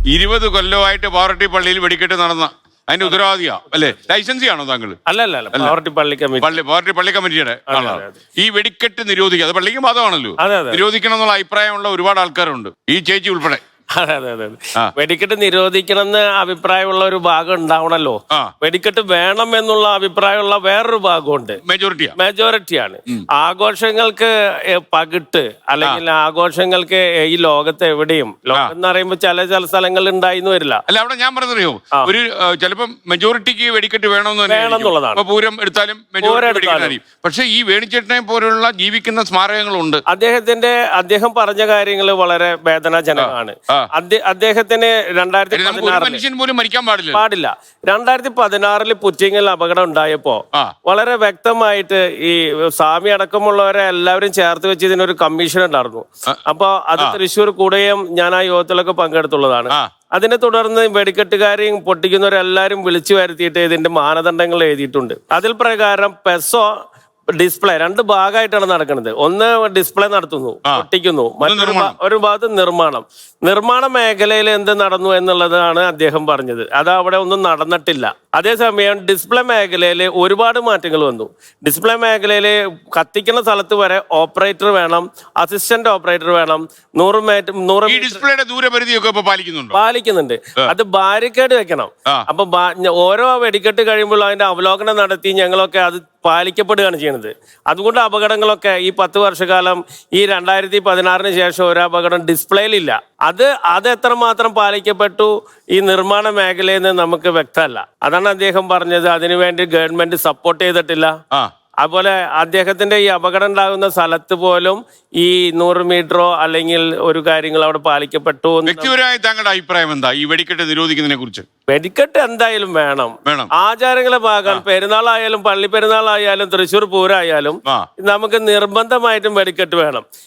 20 കൊല്ലമായിട്ട് പാവറട്ടി പള്ളിയിൽ വെടിക്കെട്ട് നടന്ന അതിന്റെ ഉത്തരവാദിയാ അല്ലെ? ലൈസൻസി ആണോ താങ്കൾ? അല്ല പാവറട്ടി പള്ളി കമ്മിറ്റി പാവറട്ടി പള്ളി കമ്മിറ്റിയുടെ ആളാണ്. ഈ വെടിക്കെട്ട് നിരോധിക്കുക, അത് പള്ളിക്ക് മതമാണല്ലോ, അതെ. നിരോധിക്കണം എന്നുള്ള അഭിപ്രായമുള്ള ഒരുപാട് ആൾക്കാരുണ്ട്, ഈ ചേച്ചി ഉൾപ്പെടെ. അതെ. വെടിക്കെട്ട് നിരോധിക്കണമെന്ന് അഭിപ്രായമുള്ള ഒരു ഭാഗം ഉണ്ടാവണല്ലോ. വെടിക്കെട്ട് വേണം എന്നുള്ള അഭിപ്രായമുള്ള വേറൊരു ഭാഗമുണ്ട്, മെജോറിറ്റിയാണ്. ആഘോഷങ്ങൾക്ക് പകിട്ട് അല്ലെങ്കിൽ ആഘോഷങ്ങൾക്ക് ഈ ലോകത്ത് എവിടെയും, ലോകം എന്ന് പറയുമ്പോൾ ചില സ്ഥലങ്ങളിൽ ഉണ്ടായിന്ന് വരില്ല. അല്ല, അവിടെ ഞാൻ പറഞ്ഞറിയോ, ഒരു ചിലപ്പം മെജോറിറ്റിക്ക് വെടിക്കെട്ട് വേണമെന്നുള്ളതാണ്. ഇപ്പൊ പൂരം എടുത്താലും മെജോറിറ്റി, പക്ഷെ ഈ വേണിച്ചേട്ടനെ പോലുള്ള ജീവിക്കുന്ന സ്മാരകങ്ങളുണ്ട്. അദ്ദേഹം പറഞ്ഞ കാര്യങ്ങൾ വളരെ വേദനാജനകമാണ്. അദ്ദേഹത്തിന് 2016 പാടില്ല. 2016 പുറ്റിങ്ങിൽ അപകടം ഉണ്ടായപ്പോ വളരെ വ്യക്തമായിട്ട് ഈ സ്വാമി അടക്കമുള്ളവരെ എല്ലാവരും ചേർത്ത് വെച്ച് ഇതിനൊരു കമ്മീഷൻ ഉണ്ടായിരുന്നു. അപ്പൊ അത് തൃശ്ശൂർ കൂടെയും ഞാൻ ആ യോഗത്തിലൊക്കെ പങ്കെടുത്തുള്ളതാണ്. അതിനെ തുടർന്ന് വെടിക്കെട്ടുകാരെയും പൊട്ടിക്കുന്നവരെല്ലാരും വിളിച്ചു വരുത്തിയിട്ട് ഇതിന്റെ മാനദണ്ഡങ്ങൾ എഴുതിയിട്ടുണ്ട്. അതിൽ പ്രകാരം പെസോ ഡിസ്പ്ലേ 2 ഭാഗമായിട്ടാണ് നടക്കുന്നത്. ഒന്ന് ഡിസ്പ്ലേ നടത്തുന്നു, പൊട്ടിക്കുന്നു, ഒരു ഭാഗത്ത് നിർമ്മാണ മേഖലയിൽ എന്ത് നടന്നു എന്നുള്ളതാണ് അദ്ദേഹം പറഞ്ഞത്. അത് അവിടെ ഒന്നും നടന്നിട്ടില്ല. അതേസമയം ഡിസ്പ്ലേ മേഖലയിൽ ഒരുപാട് മാറ്റങ്ങൾ വന്നു. ഡിസ്പ്ലേ മേഖലയിൽ കത്തിക്കുന്ന സ്ഥലത്ത് വരെ ഓപ്പറേറ്റർ വേണം, അസിസ്റ്റന്റ് ഓപ്പറേറ്റർ വേണം, 100 ഡിസ്പ്ലേയുടെ ദൂരപരിധിയൊക്കെ പാലിക്കുന്നുണ്ട്. അത് ബാരിക്കേഡ് വെക്കണം. അപ്പൊ ഓരോ വെടിക്കെട്ട് കഴിയുമ്പോൾ അതിന്റെ അവലോകനം നടത്തി ഞങ്ങളൊക്കെ അത് പാലിക്കപ്പെടുകയാണ് ചെയ്യുന്നത്. അതുകൊണ്ട് അപകടങ്ങളൊക്കെ ഈ 10 വർഷക്കാലം, ഈ 2016 ശേഷം ഒരു അപകടം ഡിസ്പ്ലേയിലില്ല. അത് എത്രമാത്രം പാലിക്കപ്പെട്ടു ഈ നിർമ്മാണ മേഖലയിൽ നിന്ന് നമുക്ക് വ്യക്തമല്ല. അതാണ് അദ്ദേഹം പറഞ്ഞത്. അതിനുവേണ്ടി ഗവൺമെന്റ് സപ്പോർട്ട് ചെയ്തിട്ടില്ല. അതുപോലെ അദ്ദേഹത്തിന്റെ ഈ അപകടം ഉണ്ടാകുന്ന സ്ഥലത്ത് പോലും ഈ 100 മീറ്ററോ അല്ലെങ്കിൽ ഒരു കാര്യങ്ങൾ അവിടെ പാലിക്കപ്പെട്ടു. വ്യക്തിപരമായി താങ്കളുടെ അഭിപ്രായം എന്താ ഈ വെടിക്കെട്ട് നിരോധിക്കുന്നതിനെ കുറിച്ച്? വെടിക്കെട്ട് എന്തായാലും വേണം. ആചാരങ്ങളെ ഭാഗം പെരുന്നാളായാലും പള്ളി പെരുന്നാളായാലും തൃശ്ശൂർ പൂരമായാലും നമുക്ക് നിർബന്ധമായിട്ടും വെടിക്കെട്ട് വേണം.